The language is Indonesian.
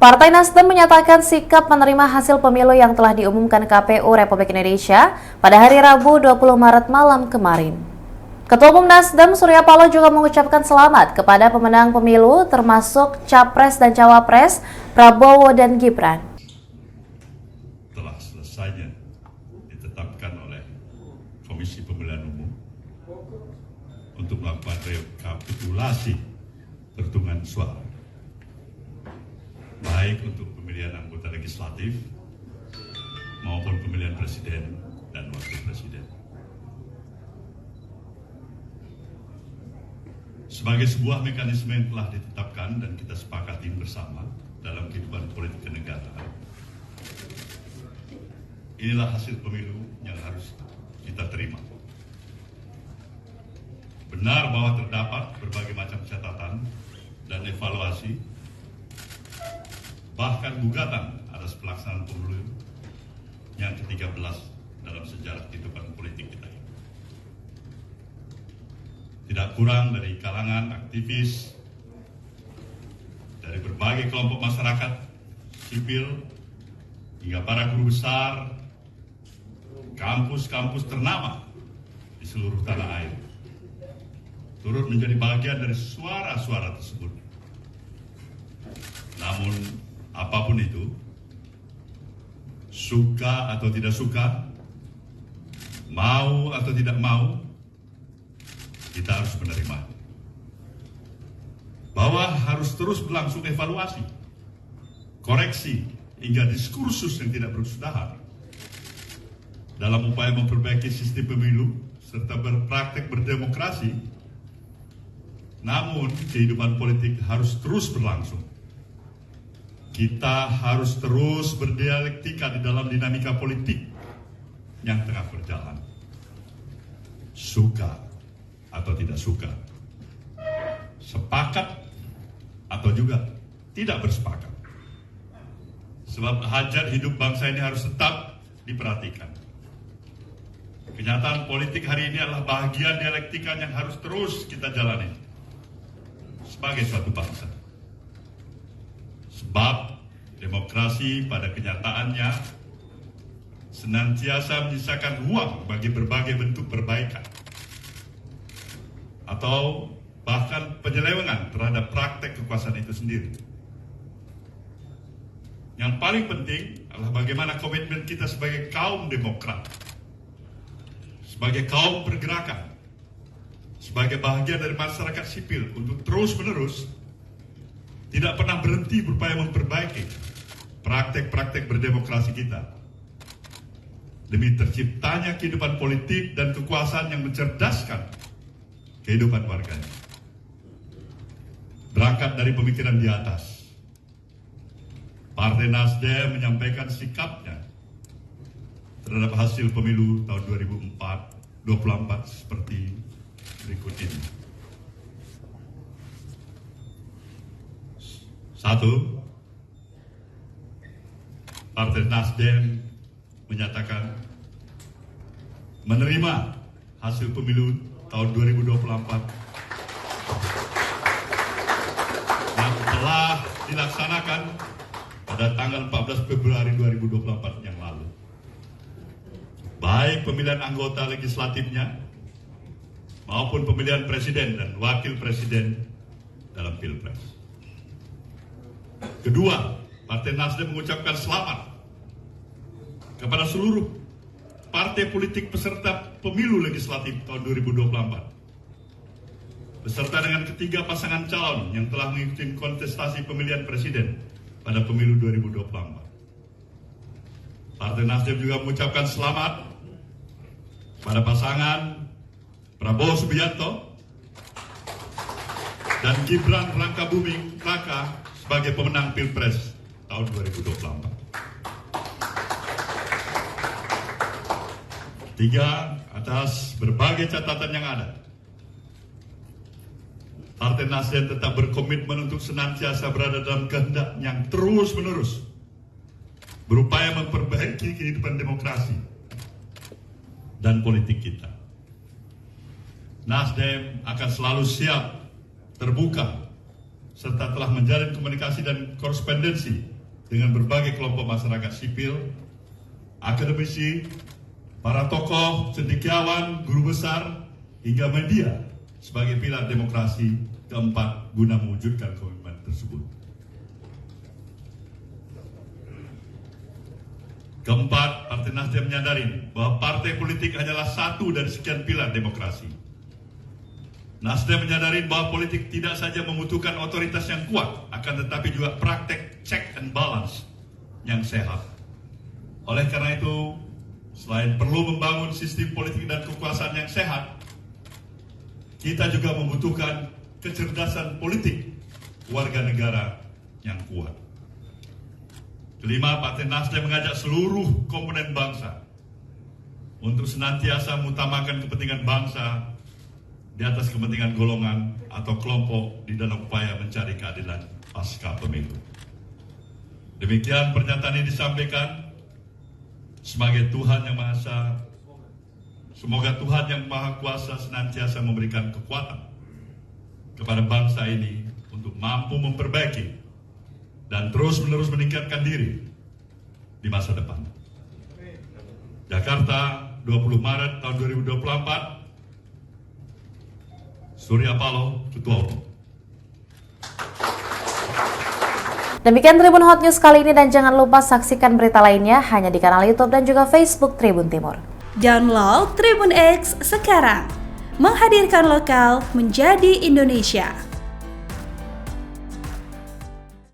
Partai Nasdem menyatakan sikap menerima hasil pemilu yang telah diumumkan KPU Republik Indonesia pada hari Rabu 20 Maret malam kemarin. Ketua Umum Nasdem Surya Paloh juga mengucapkan selamat kepada pemenang pemilu termasuk Capres dan Cawapres Prabowo dan Gibran. Telah selesainya ditetapkan oleh Komisi Pemilihan Umum untuk melakukan rekapitulasi perhitungan suara, baik untuk pemilihan anggota legislatif maupun pemilihan presiden dan wakil presiden. Sebagai sebuah mekanisme yang telah ditetapkan dan kita sepakati bersama dalam kehidupan politik kenegaraan, inilah hasil pemilu yang harus kita terima. Benar bahwa terdapat berbagai macam catatan dan evaluasi, bahkan gugatan atas pelaksanaan pemilu yang ke-13 dalam sejarah kehidupan politik kita ini. Tidak kurang dari kalangan aktivis, dari berbagai kelompok masyarakat sipil, hingga para guru besar, kampus-kampus ternama di seluruh tanah air, turut menjadi bagian dari suara-suara tersebut. Namun, apapun itu, suka atau tidak suka, mau atau tidak mau, kita harus menerima bahwa harus terus berlangsung evaluasi, koreksi, hingga diskursus yang tidak berkesudahan dalam upaya memperbaiki sistem pemilu serta berpraktek berdemokrasi. Namun, kehidupan politik harus terus berlangsung. Kita harus terus berdialektika di dalam dinamika politik yang tengah berjalan. Suka atau tidak suka, sepakat atau juga tidak bersepakat. Sebab hajat hidup bangsa ini harus tetap diperhatikan. Kenyataan politik hari ini adalah bahagian dialektika yang harus terus kita jalani sebagai suatu bangsa. Sebab demokrasi pada kenyataannya senantiasa menyisakan ruang bagi berbagai bentuk perbaikan atau bahkan penyelewengan terhadap praktek kekuasaan itu sendiri. Yang paling penting adalah bagaimana komitmen kita sebagai kaum demokrat, sebagai kaum pergerakan, sebagai bahagian dari masyarakat sipil untuk terus-menerus tidak pernah berhenti berupaya memperbaiki praktek-praktek berdemokrasi kita demi terciptanya kehidupan politik dan kekuasaan yang mencerdaskan kehidupan warganya. Berangkat dari pemikiran di atas, Partai Nasdem menyampaikan sikapnya terhadap hasil pemilu tahun 2024 seperti berikut ini. 1. Partai Nasdem menyatakan menerima hasil pemilu tahun 2024 yang telah dilaksanakan pada tanggal 14 Februari 2024 yang lalu. Baik pemilihan anggota legislatifnya maupun pemilihan presiden dan wakil presiden dalam Pilpres. Kedua, Partai Nasdem mengucapkan selamat kepada seluruh partai politik peserta pemilu legislatif tahun 2024 beserta dengan ketiga pasangan calon yang telah mengikuti kontestasi pemilihan presiden pada pemilu 2024. Partai Nasdem juga mengucapkan selamat pada pasangan Prabowo Subianto dan Gibran Rakabuming Raka sebagai pemenang Pilpres tahun 2024. Tiga, atas berbagai catatan yang ada, Partai Nasdem tetap berkomitmen untuk senantiasa berada dalam kehendak yang terus-menerus berupaya memperbaiki kehidupan demokrasi dan politik kita. Nasdem akan selalu siap, terbuka, serta telah menjalin komunikasi dan korespondensi dengan berbagai kelompok masyarakat sipil, akademisi, para tokoh, cendekiawan, guru besar, hingga media sebagai pilar demokrasi keempat guna mewujudkan komitmen tersebut. Keempat, Partai Nasdem menyadari bahwa partai politik hanyalah satu dari sekian pilar demokrasi. Nasdem menyadari bahwa politik tidak saja membutuhkan otoritas yang kuat, akan tetapi juga praktek check and balance yang sehat. Oleh karena itu, selain perlu membangun sistem politik dan kekuasaan yang sehat, kita juga membutuhkan kecerdasan politik warga negara yang kuat. Kelima, Partai Nasdem mengajak seluruh komponen bangsa untuk senantiasa mengutamakan kepentingan bangsa di atas kepentingan golongan atau kelompok di dalam upaya mencari keadilan pasca pemilu. Demikian pernyataan ini disampaikan sebagai Tuhan Yang Maha Esa. Semoga Tuhan Yang Maha Kuasa senantiasa memberikan kekuatan kepada bangsa ini untuk mampu memperbaiki dan terus-menerus meningkatkan diri di masa depan. Jakarta, 20 Maret tahun 2024, Surya Paloh, Ketua Umum. Demikian Tribun Hot News kali ini, dan jangan lupa saksikan berita lainnya hanya di kanal YouTube dan juga Facebook Tribun Timur. Download Tribun X sekarang, menghadirkan lokal menjadi Indonesia.